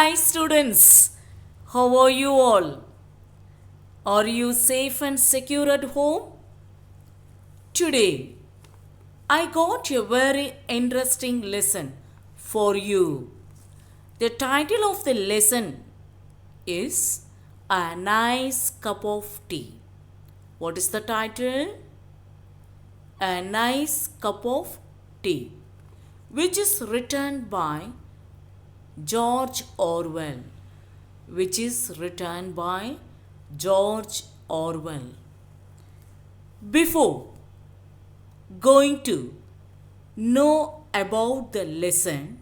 Hi students, how are you all? Are you safe and secure at home? Today, I got a very interesting lesson for you. The title of the lesson is A Nice Cup of Tea. What is the title? A Nice Cup of Tea, which is written by George Orwell. Which is written by George Orwell. Before going to know about the lesson,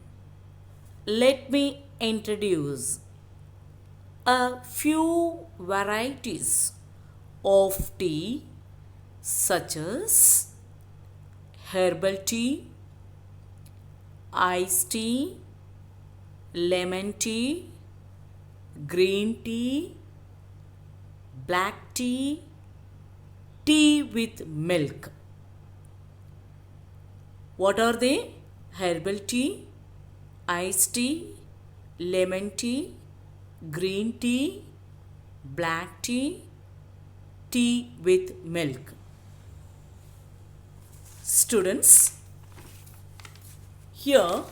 let me introduce a few varieties of tea such as herbal tea, iced tea, lemon tea, green tea, black tea, tea with milk. What are they? Herbal tea, iced tea, lemon tea, green tea, black tea, tea with milk. Students, here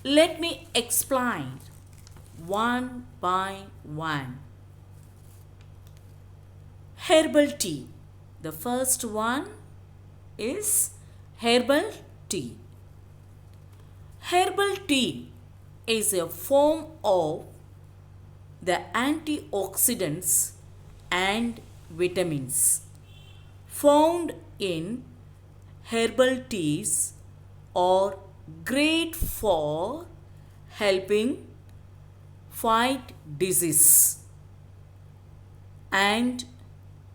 let me explain one by one. Herbal tea. The first one is herbal tea. Herbal tea is a form of the antioxidants and vitamins found in herbal teas are great for helping fight disease and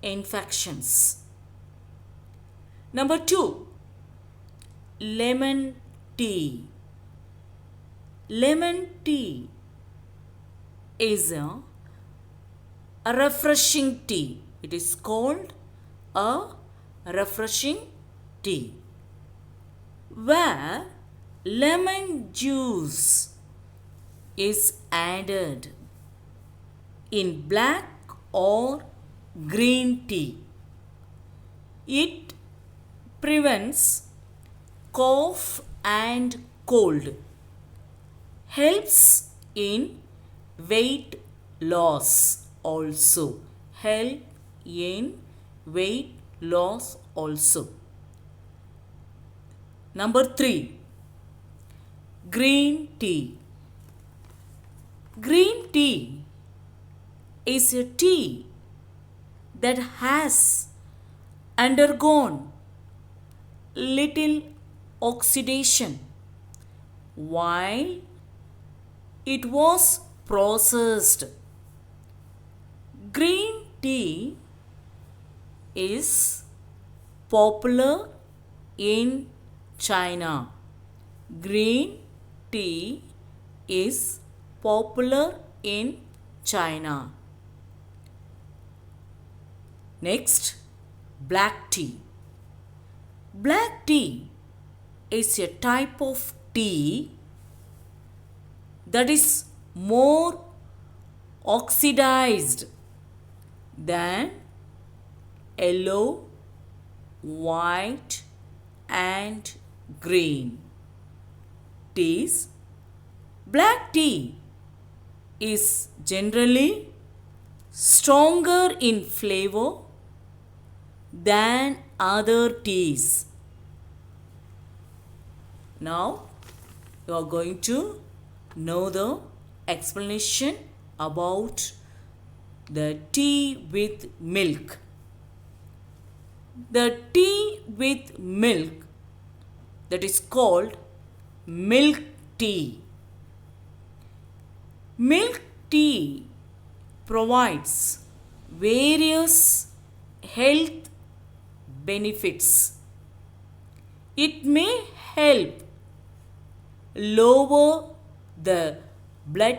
infections. Number 2, lemon tea. Lemon tea is a refreshing tea. It is called a refreshing tea where lemon juice is added in black or green tea. It prevents cough and cold, helps in weight loss also, help in weight loss also. Number 3, green tea. Green tea is a tea that has undergone little oxidation while it was processed. Green tea is popular in China. Green tea is popular in China. Next, black tea. Black tea is a type of tea that is more oxidized than yellow, white, and green teas. Black tea is generally stronger in flavor than other teas. Now you are going to know the explanation about the tea with milk. The tea with milk, that is called milk tea. Milk tea provides various health benefits. It may help lower the blood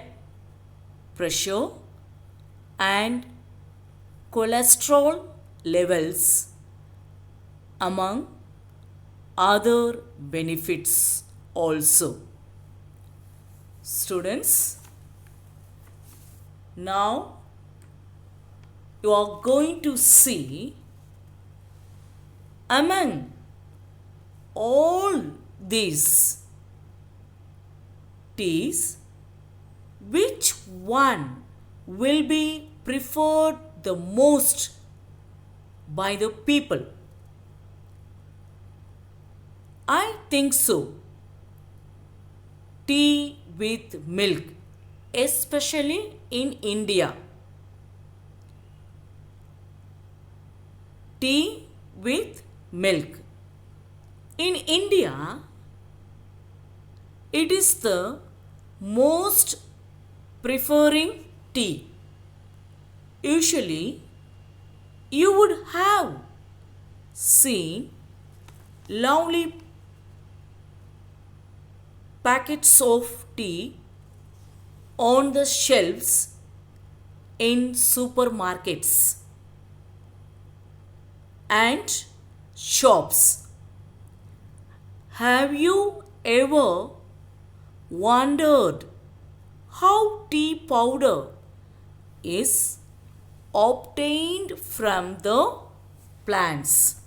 pressure and cholesterol levels, among other benefits also. Students, now you are going to see among all these teas which one will be preferred the most by the people. I think so. Tea with milk, especially in India. Tea with milk. In India, it is the most preferring tea. Usually, you would have seen lovely packets of tea on the shelves in supermarkets and shops. Have you ever wondered how tea powder is obtained from the plants?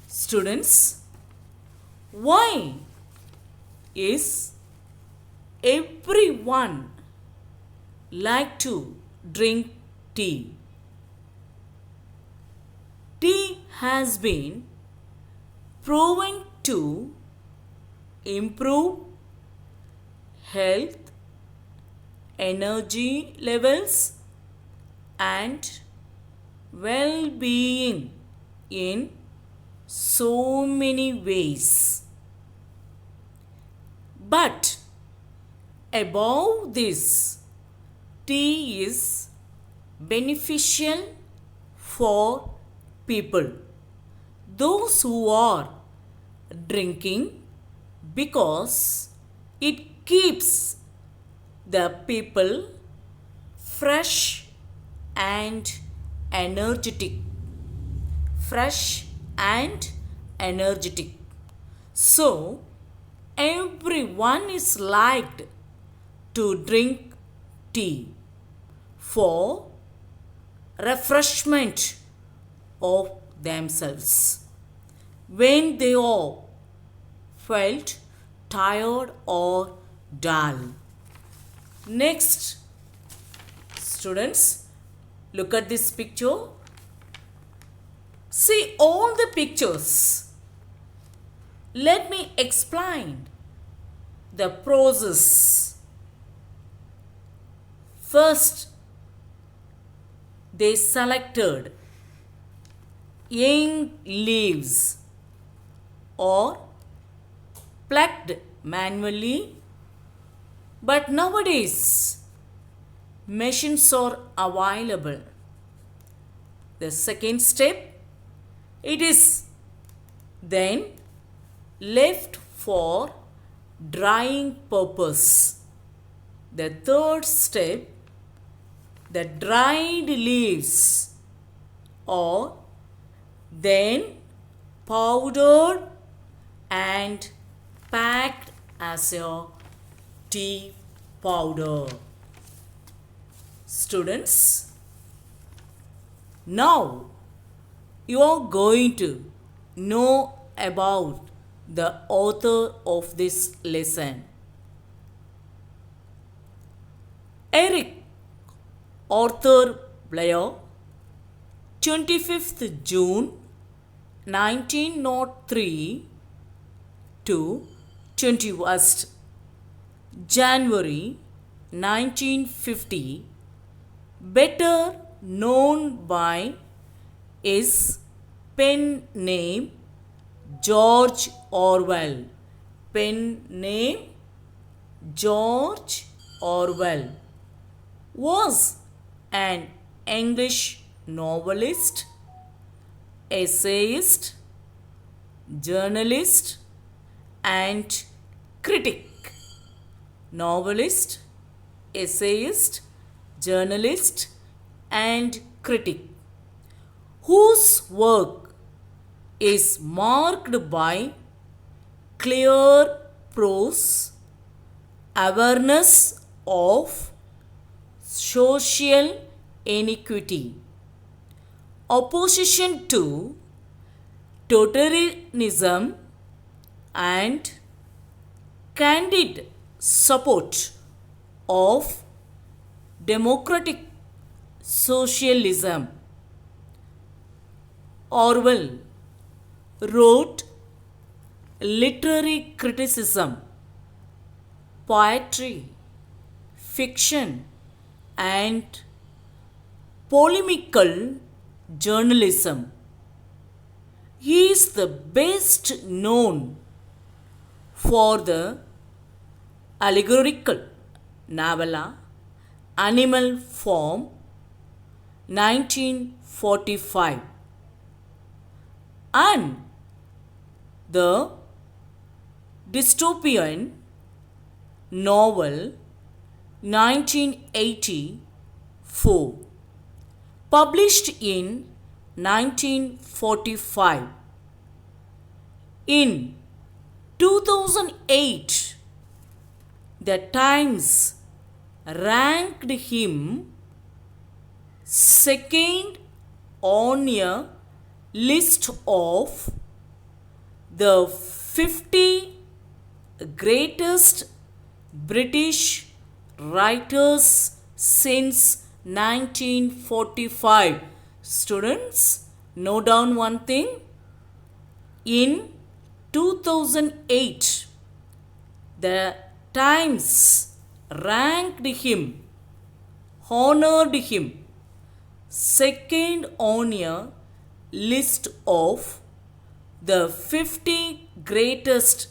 Students, why is everyone like to drink tea? Tea has been proven to improve health, energy levels, and well-being in so many ways. But above this, tea is beneficial for people, those who are drinking, because it keeps the people fresh and energetic. Fresh and energetic. So, everyone is liked to drink tea for refreshment of themselves when they all felt tired or dull. Next, students, look at this picture. See all the pictures. Let me explain the process. First, they selected young leaves or plucked manually, but nowadays machines are available. The second step, it is then left for drying purpose. The third step, the dried leaves are then powdered and packed as a tea powder. Students, now you are going to know about the author of this lesson. Eric Arthur Blair, 25th June 1903 to 21st January 1950, better known by his pen name George Orwell. Pen name George Orwell was an English novelist, essayist, journalist, and critic. Novelist, essayist, journalist, and critic, whose work is marked by clear prose, awareness of social inequity, opposition to totalitarianism, and candid support of democratic socialism. Orwell wrote literary criticism, poetry, fiction, and polemical journalism. He is the best known for the allegorical novella Animal Farm 1945 and the dystopian novel 1984, published in 1945. In 2008, The Times ranked him second on a list of the 50 greatest British writers since 1945. Students, note down one thing. In 2008, the Times ranked him, honored him, second on a list of the 50 greatest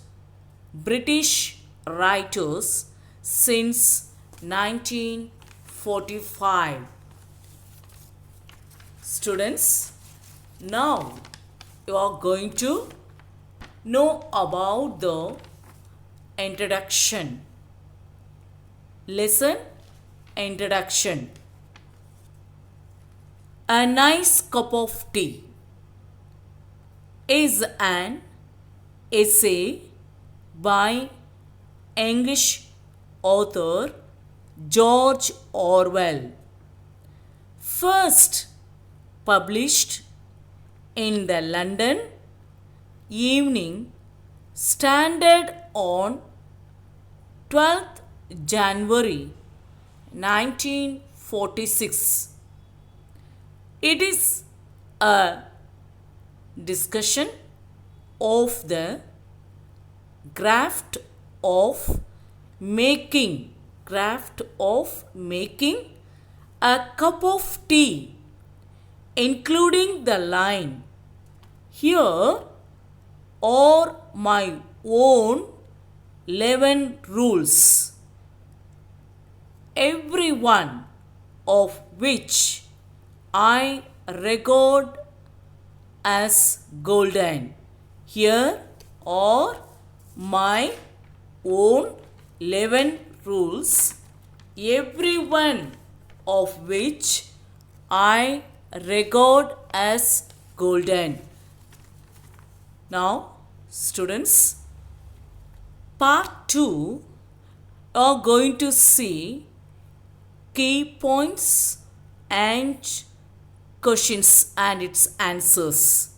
British writers since 1945. Students, now you are going to know about the introduction. Lesson introduction. A nice cup of tea is an essay by English author George Orwell, first published in the London Evening Standard on 12th January 1946. It is a discussion of the craft of making a cup of tea, including the line, "Here are my own 11 rules, every one of which I regard as golden. Here are my own 11 rules, every one of which I regard as golden." Now, students, part 2 are going to see key points and questions and its answers.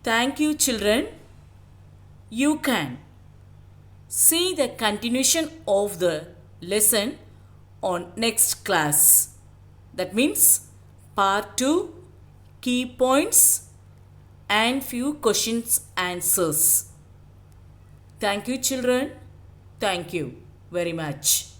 Thank you, children. You can see the continuation of the lesson on next class. That means part 2, key points and few questions answers. Thank you, children. Thank you very much.